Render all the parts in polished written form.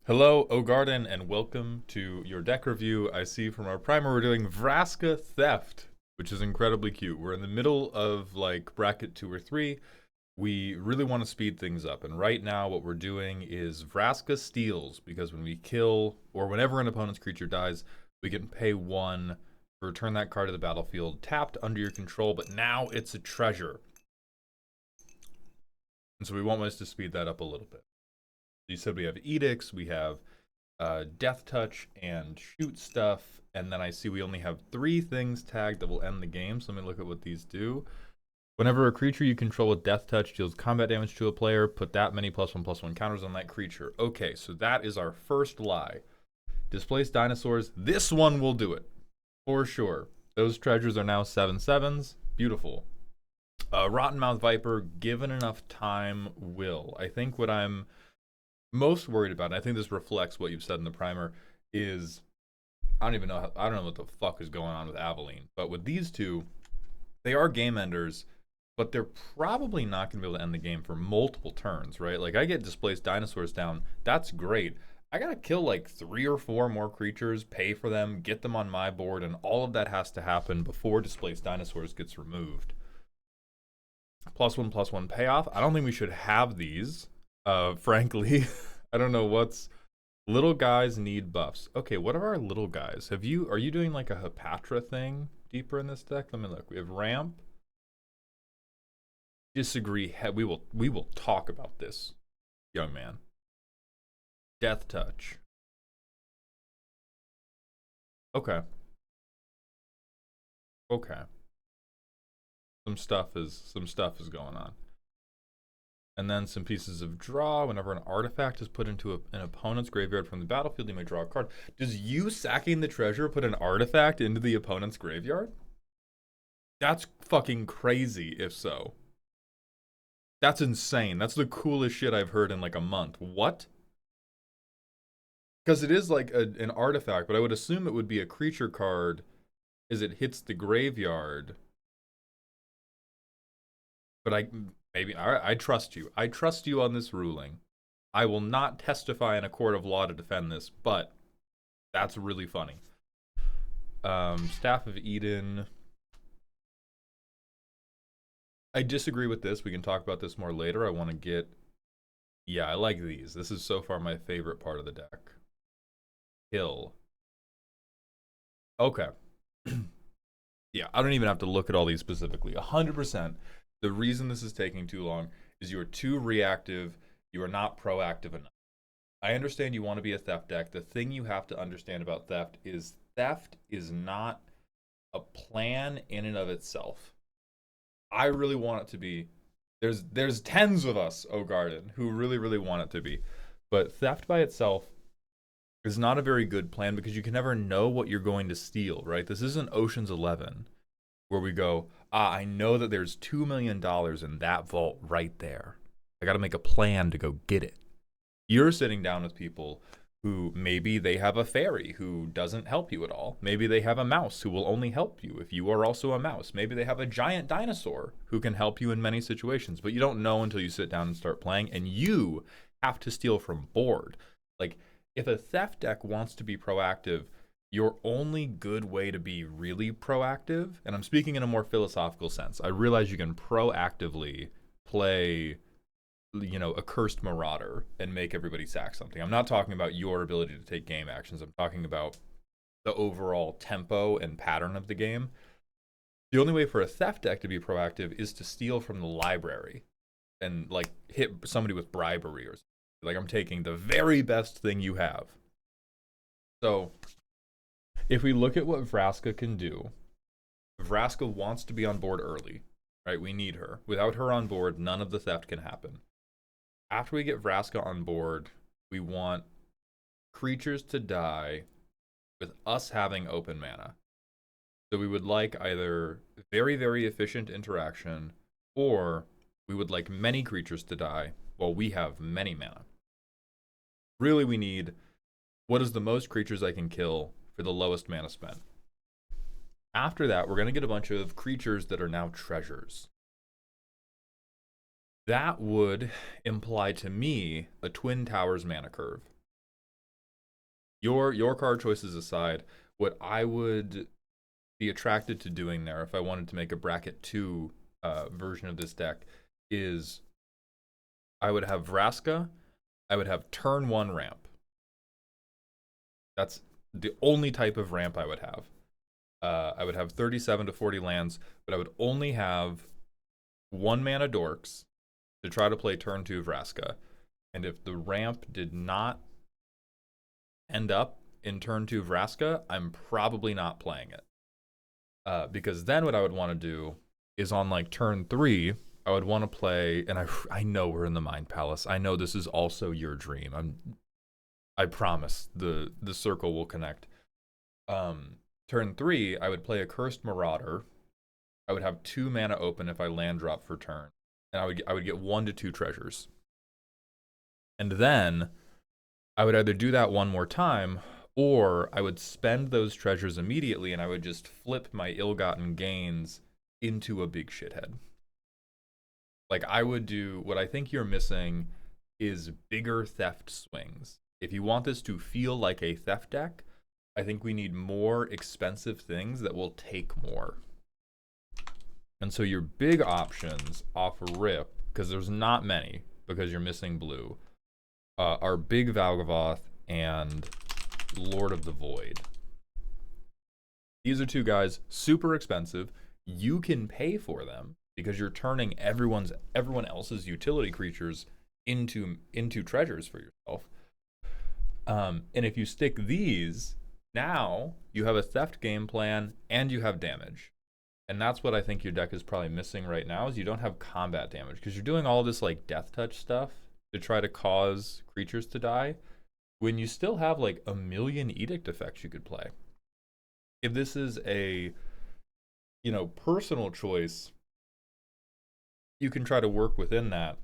Hello, Ogarden, and welcome to your deck review. I see from our primer we're doing Vraska Theft, which is incredibly cute. We're in the middle of like bracket 2 or 3. We really want to speed things up, and right now what we're doing is Vraska Steals, because when we kill, or whenever an opponent's creature dies, we can pay 1 to return that card to the battlefield tapped under your control, but now it's a treasure. And so we want ways to speed that up a little bit. You said we have Edicts, we have Deathtouch and Shoot stuff, and then I see we only have 3 things tagged that will end the game, so let me look at what these do. Whenever a creature you control with Deathtouch deals combat damage to a player, put that many +1/+1 counters on that creature. Okay, so that is our first lie. Displace dinosaurs, this one will do it, for sure. Those treasures are now 7/7s, beautiful. Rottenmouth Viper, given enough time, will. I think what I'm most worried about, and I think this reflects what you've said in the primer, is I don't know what the fuck is going on with Aveline, but with these two, they are game enders, but they're probably not going to be able to end the game for multiple turns, right? Like, I get displaced dinosaurs down, that's great. I gotta kill like 3 or 4 more creatures, pay for them, get them on my board, and all of that has to happen before displaced dinosaurs gets removed. +1/+1 payoff. I don't think we should have these, frankly. I don't know what's... Little guys need buffs. Okay, what are our little guys? Are you doing like a Hepatra thing deeper in this deck? Let me look. We have ramp. Disagree. We will talk about this, young man. Deathtouch. Okay. Okay. Some stuff is going on. And then some pieces of draw. Whenever an artifact is put into an opponent's graveyard from the battlefield, you may draw a card. Does you sacking the treasure put an artifact into the opponent's graveyard? That's fucking crazy, if so. That's insane. That's the coolest shit I've heard in like a month. What? Because it is like an artifact, but I would assume it would be a creature card as it hits the graveyard. But I trust you. I trust you on this ruling. I will not testify in a court of law to defend this, but that's really funny. Staff of Eden. I disagree with this. We can talk about this more later. I want to get... Yeah, I like these. This is so far my favorite part of the deck. Hill. Okay. Yeah, I don't even have to look at all these specifically. 100%. The reason this is taking too long is you are too reactive. You are not proactive enough. I understand you want to be a theft deck. The thing you have to understand about theft is not a plan in and of itself. I really want it to be. There's tens of us, Ogarden, who really, really want it to be. But theft by itself is not a very good plan because you can never know what you're going to steal, right? This isn't Ocean's 11 where we go, I know that there's $2 million in that vault right there. I got to make a plan to go get it. You're sitting down with people who maybe they have a fairy who doesn't help you at all. Maybe they have a mouse who will only help you if you are also a mouse. Maybe they have a giant dinosaur who can help you in many situations, but you don't know until you sit down and start playing, and you have to steal from board. Like, if a theft deck wants to be proactive, your only good way to be really proactive, and I'm speaking in a more philosophical sense, I realize you can proactively play, a cursed marauder and make everybody sack something. I'm not talking about your ability to take game actions. I'm talking about the overall tempo and pattern of the game. The only way for a theft deck to be proactive is to steal from the library and like hit somebody with bribery or something. Like, I'm taking the very best thing you have. So if we look at what Vraska can do, Vraska wants to be on board early, right? We need her. Without her on board, none of the theft can happen. After we get Vraska on board, we want creatures to die with us having open mana. So we would like either very, very efficient interaction, or we would like many creatures to die while we have many mana. Really, we need what is the most creatures I can kill for the lowest mana spent. After that, we're going to get a bunch of creatures that are now treasures. That would imply to me a Twin Towers mana curve. Your card choices aside, what I would be attracted to doing there if I wanted to make a bracket 2 version of this deck is I would have Vraska, I would have turn 1 ramp. That's the only type of ramp I would have. I would have 37 to 40 lands, but I would only have 1 mana dorks to try to play turn 2 Vraska. And if the ramp did not end up in turn 2 Vraska, I'm probably not playing it. Because then what I would want to do is on like turn 3, I would want to play, and I know we're in the Mind Palace. I know this is also your dream. I promise the circle will connect. Turn 3, I would play a Cursed Marauder. I would have 2 mana open if I land drop for turn, and I would get 1 to 2 treasures. And then I would either do that one more time, or I would spend those treasures immediately, and I would just flip my ill-gotten gains into a big shithead. Like, I would do what I think you're missing is bigger theft swings. If you want this to feel like a theft deck, I think we need more expensive things that will take more. And so your big options off rip, because there's not many, because you're missing blue, are Big Valgavoth and Lord of the Void. These are 2 guys, super expensive. You can pay for them because you're turning everyone else's utility creatures into treasures for yourself. And if you stick these, now you have a theft game plan and you have damage. And that's what I think your deck is probably missing right now, is you don't have combat damage, because you're doing all this like Deathtouch stuff to try to cause creatures to die when you still have like a million Edict effects you could play. If this is a, personal choice, you can try to work within that.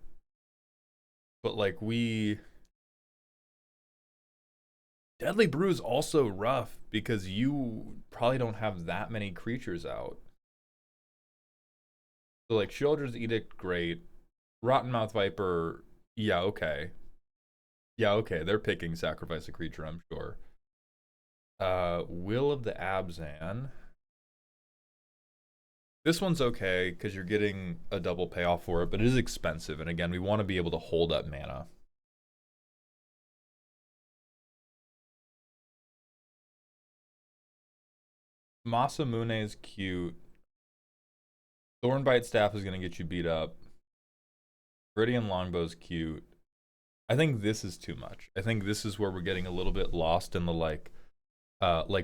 But like Deadly Brew is also rough because you probably don't have that many creatures out. So like Sheoldred's Edict, great. Rottenmouth Viper, yeah, okay. Yeah, okay, they're picking sacrifice a creature, I'm sure. Will of the Abzan. This one's okay because you're getting a double payoff for it, but it is expensive. And again, we want to be able to hold up mana. Masamune is cute. Thornbite Staff is going to get you beat up. Viridian Longbow's cute. I think this is too much. I think this is where we're getting a little bit lost in the like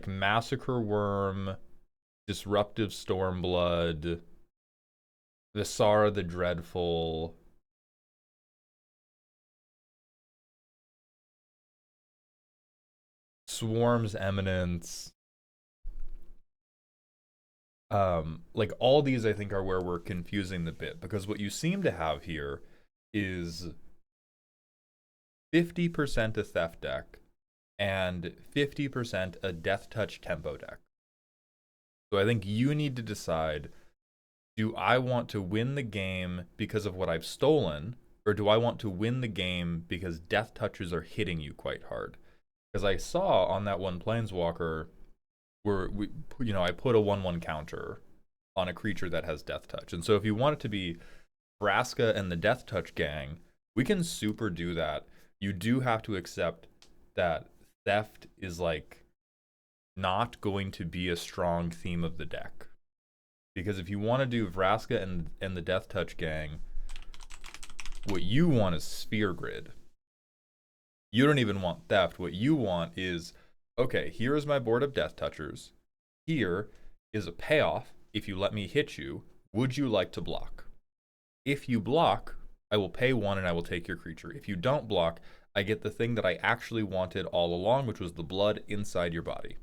Massacre Worm, Disruptive Stormblood, Visara the Dreadful, Swarm's Eminence. Like all these I think are where we're confusing the bit, because what you seem to have here is 50% a theft deck and 50% a Deathtouch tempo deck. So I think you need to decide, do I want to win the game because of what I've stolen, or do I want to win the game because Deathtouches are hitting you quite hard? Because I saw on that one Planeswalker where I put a 1/1 counter on a creature that has Deathtouch. And so if you want it to be Vraska and the Deathtouch gang, we can super do that. You do have to accept that theft is like not going to be a strong theme of the deck. Because if you want to do Vraska and the Deathtouch gang, what you want is Sphere Grid. You don't even want theft. What you want is, okay, here is my board of Deathtouchers. Here is a payoff. If you let me hit you, would you like to block? If you block, I will pay 1 and I will take your creature. If you don't block, I get the thing that I actually wanted all along, which was the blood inside your body.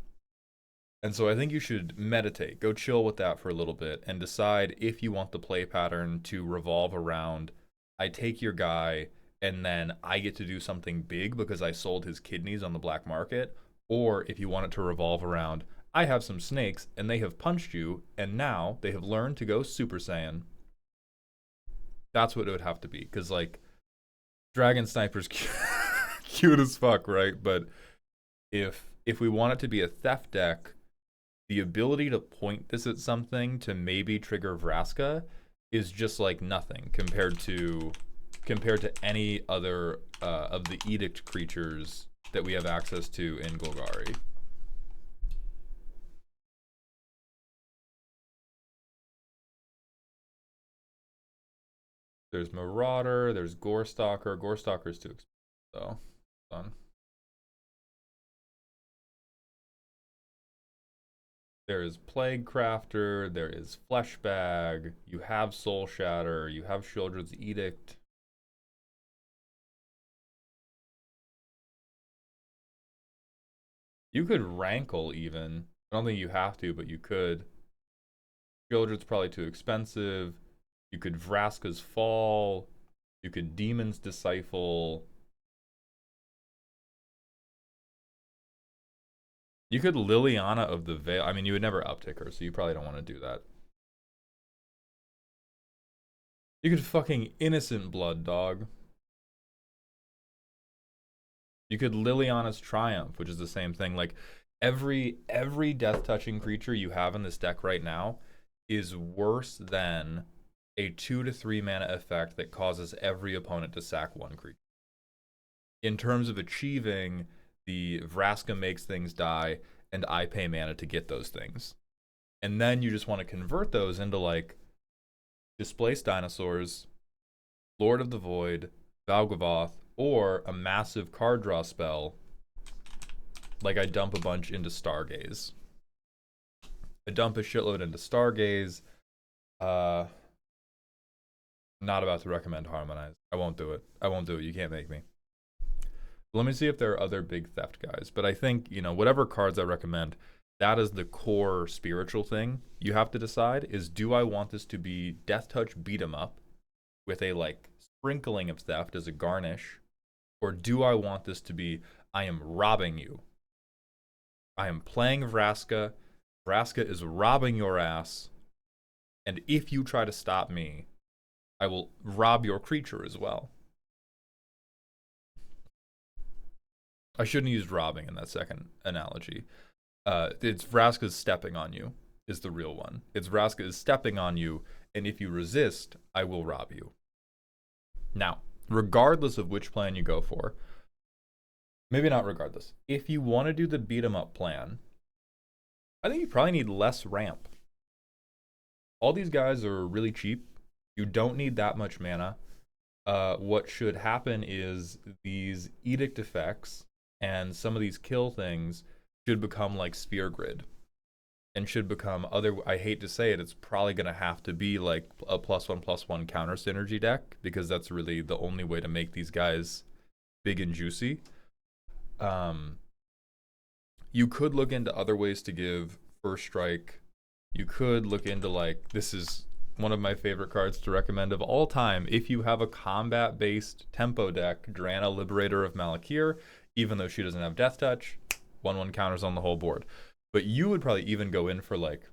And so I think you should meditate, go chill with that for a little bit, and decide if you want the play pattern to revolve around, I take your guy, and then I get to do something big because I sold his kidneys on the black market, or if you want it to revolve around, I have some snakes, and they have punched you, and now they have learned to go Super Saiyan. That's what it would have to be, because, like, Dragon Sniper's cute as fuck, right? But if we want it to be a theft deck, the ability to point this at something to maybe trigger Vraska is just like nothing compared to any other of the Edict creatures that we have access to in Golgari. There's Marauder, there's Gorestalker. Gorestalker's too expensive, though. Fun. There is Plague Crafter, there is Fleshbag, you have Soul Shatter, you have Sheoldred's Edict. You could Rankle even. I don't think you have to, but you could. Sheoldred's probably too expensive. You could Vraska's Fall. You could Demon's Disciple. You could Liliana of the Veil. I mean, you would never uptick her, so you probably don't want to do that. You could fucking Innocent Blood, dog. You could Liliana's Triumph, which is the same thing. Like, every death-touching creature you have in this deck right now is worse than a 2 to 3 mana effect that causes every opponent to sack one creature. In terms of achieving the Vraska makes things die, and I pay mana to get those things. And then you just want to convert those into, like, Displaced Dinosaurs, Lord of the Void, Valgavoth, or a massive card draw spell, like I dump a bunch into Stargaze. I dump a shitload into Stargaze. Not about to recommend Harmonize. I won't do it. I won't do it. You can't make me. Let me see if there are other big theft guys. But I think, you know, whatever cards I recommend, that is the core spiritual thing you have to decide is, do I want this to be Deathtouch beat 'em up with a, like, sprinkling of theft as a garnish? Or do I want this to be, I am robbing you. I am playing Vraska. Vraska is robbing your ass. And if you try to stop me, I will rob your creature as well. I shouldn't have used robbing in that second analogy. It's Vraska's stepping on you is the real one. It's Vraska is stepping on you, and if you resist, I will rob you. Now, regardless of which plan you go for, maybe not regardless, if you want to do the beat 'em up plan, I think you probably need less ramp. All these guys are really cheap. You don't need that much mana. What should happen is these Edict effects and some of these kill things should become like Sphere Grid. And should become other, I hate to say it, it's probably going to have to be like a +1/+1 counter synergy deck, because that's really the only way to make these guys big and juicy. You could look into other ways to give First Strike. You could look into, like, this is one of my favorite cards to recommend of all time. If you have a combat-based tempo deck, Drana, Liberator of Malakir, even though she doesn't have Deathtouch, 1/1 counters on the whole board. But you would probably even go in for, like,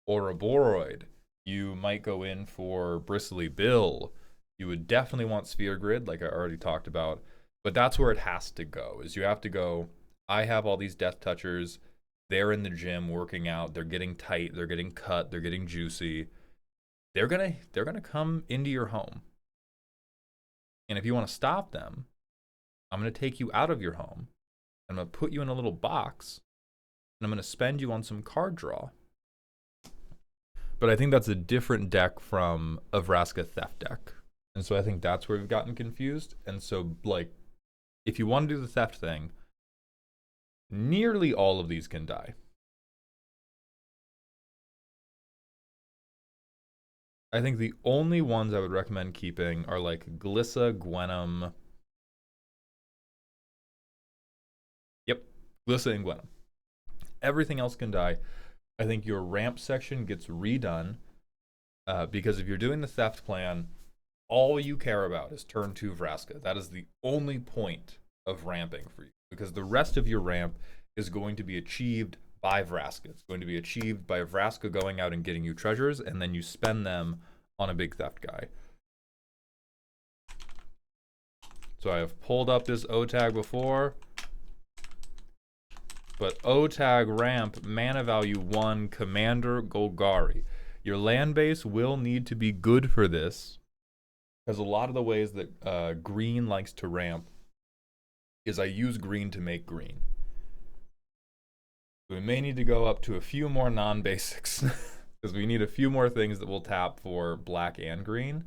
Ouroboros. You might go in for Bristly Bill. You would definitely want Sphere Grid, like I already talked about. But that's where it has to go, is you have to go, I have all these Death Touchers. They're in the gym working out. They're getting tight. They're getting cut. They're getting juicy. They're gonna come into your home. And if you want to stop them, I'm going to take you out of your home. I'm going to put you in a little box. And I'm going to spend you on some card draw. But I think that's a different deck from a Vraska Theft deck. And so I think that's where we've gotten confused. And so, like, if you want to do the Theft thing, nearly all of these can die. I think the only ones I would recommend keeping are, like, Glissa, Gwenum. Yep, Glissa and Gwenum. Everything else can die. I think your ramp section gets redone, because if you're doing the Theft plan, all you care about is turn 2 Vraska. That is the only point of ramping for you, because the rest of your ramp is going to be achieved by Vraska. It's going to be achieved by Vraska going out and getting you treasures, and then you spend them on a big Theft guy. So I have pulled up this O tag before. but O-Tag ramp, mana value 1, Commander Golgari. Your land base will need to be good for this, because a lot of the ways that green likes to ramp is I use green to make green. We may need to go up to a few more non-basics, because we need a few more things that will tap for black and green.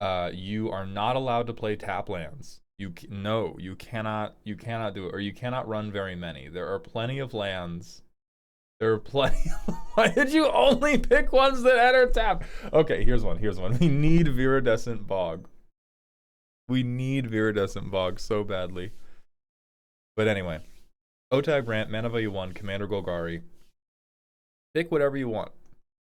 You are not allowed to play tap lands. You cannot do it, or you cannot run very many. There are plenty of lands. There are plenty. Why did you only pick ones that enter tap? Okay, here's one. We need Viridescent Bog. We need Viridescent Bog so badly. But anyway, O-Tag Ramp, mana value 1, Commander Golgari. Pick whatever you want.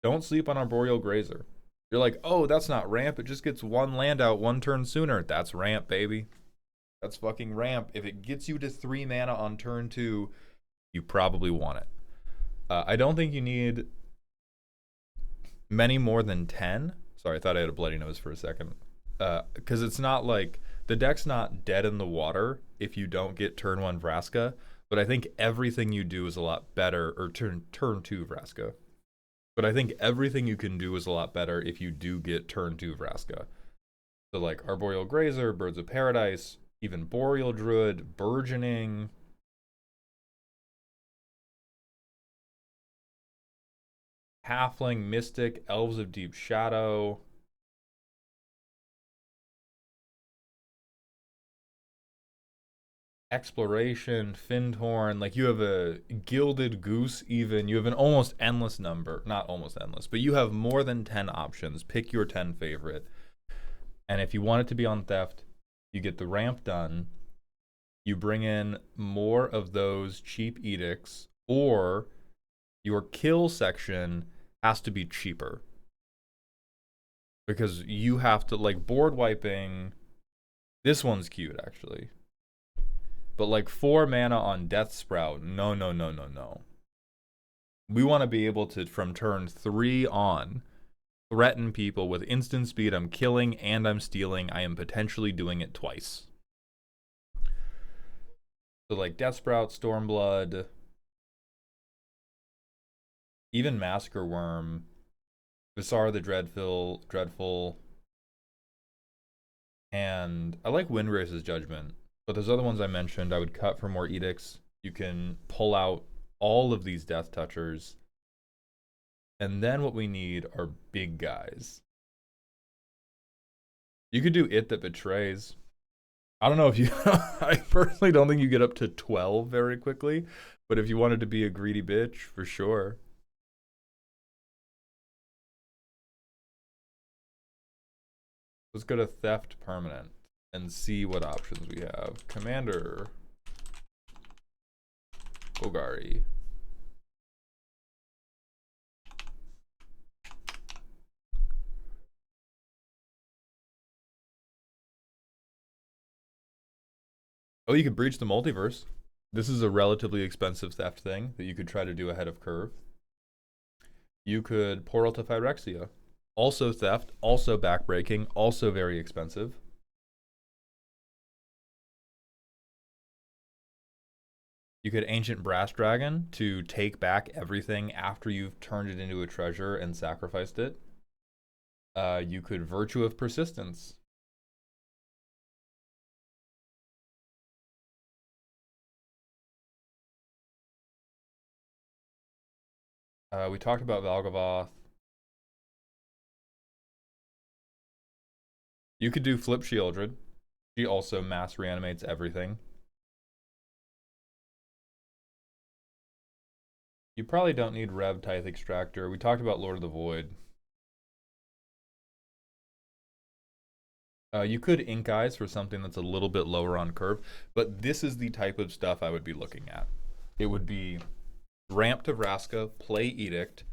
Don't sleep on Arboreal Grazer. You're like, oh, that's not ramp. It just gets one land out one turn sooner. That's ramp, baby. That's fucking ramp. If it gets you to 3 mana on turn 2, you probably want it. I don't think you need many more than 10. Sorry, I thought I had a bloody nose for a second. Because it's not like, the deck's not dead in the water if you don't get turn 1 Vraska. But I think everything you do is a lot better, or turn 2 Vraska. But I think everything you can do is a lot better if you do get turn 2 Vraska. So like Arboreal Grazer, Birds of Paradise, even Boreal Druid, Burgeoning. Halfling, Mystic, Elves of Deep Shadow. Exploration, Findhorn, like you have a Gilded Goose even. You have an almost endless number. Not almost endless, but you have more than 10 options. Pick your 10 favorite. And if you want it to be on Theft, you get the ramp done. You bring in more of those cheap edicts, or your kill section has to be cheaper. Because you have to, like, board wiping. This one's cute, actually. But like 4 mana on Death Sprout, no. We want to be able to, from turn 3 on, threaten people with instant speed. I'm killing and I'm stealing. I am potentially doing it twice. So like Death Sprout, Stormblood, even Massacre Worm, Visara the Dreadful, and I like Windrace's Judgment. But those other ones I mentioned, I would cut for more edicts. You can pull out all of these Death Touchers. And then what we need are big guys. You could do It That Betrays. I don't know if you... I personally don't think you get up to 12 very quickly. But if you wanted to be a greedy bitch, for sure. Let's go to Theft Permanent and see what options we have. Commander Golgari. Oh, you could Breach the Multiverse. This is a relatively expensive theft thing that you could try to do ahead of curve. You could Portal to Phyrexia. Also theft, also backbreaking, also very expensive. You could Ancient Brass Dragon to take back everything after you've turned it into a treasure and sacrificed it. You could Virtue of Persistence. We talked about Valgavoth. You could do Flip Shieldred. She also mass reanimates everything. You probably don't need Rev Tithe Extractor. We talked about Lord of the Void. You could Ink Eyes for something that's a little bit lower on curve, but this is the type of stuff I would be looking at. It would be ramp to Vraska, play Edict,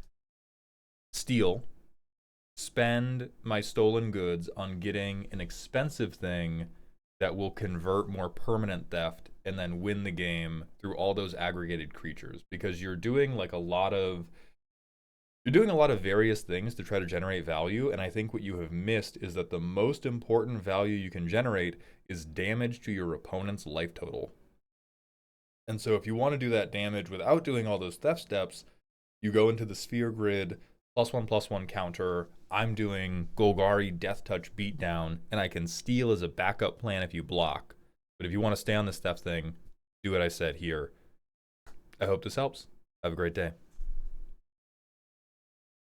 steal, spend my stolen goods on getting an expensive thing that will convert more permanent theft, and then win the game through all those aggregated creatures. Because you're doing like a lot of various things to try to generate value, and I think what you have missed is that the most important value you can generate is damage to your opponent's life total. And so if you want to do that damage without doing all those theft steps, you go into the sphere grid, +1/+1 counter. I'm doing Golgari Deathtouch beatdown, and I can steal as a backup plan if you block. But if you want to stay on this theft thing, do what I said here. I hope this helps. Have a great day.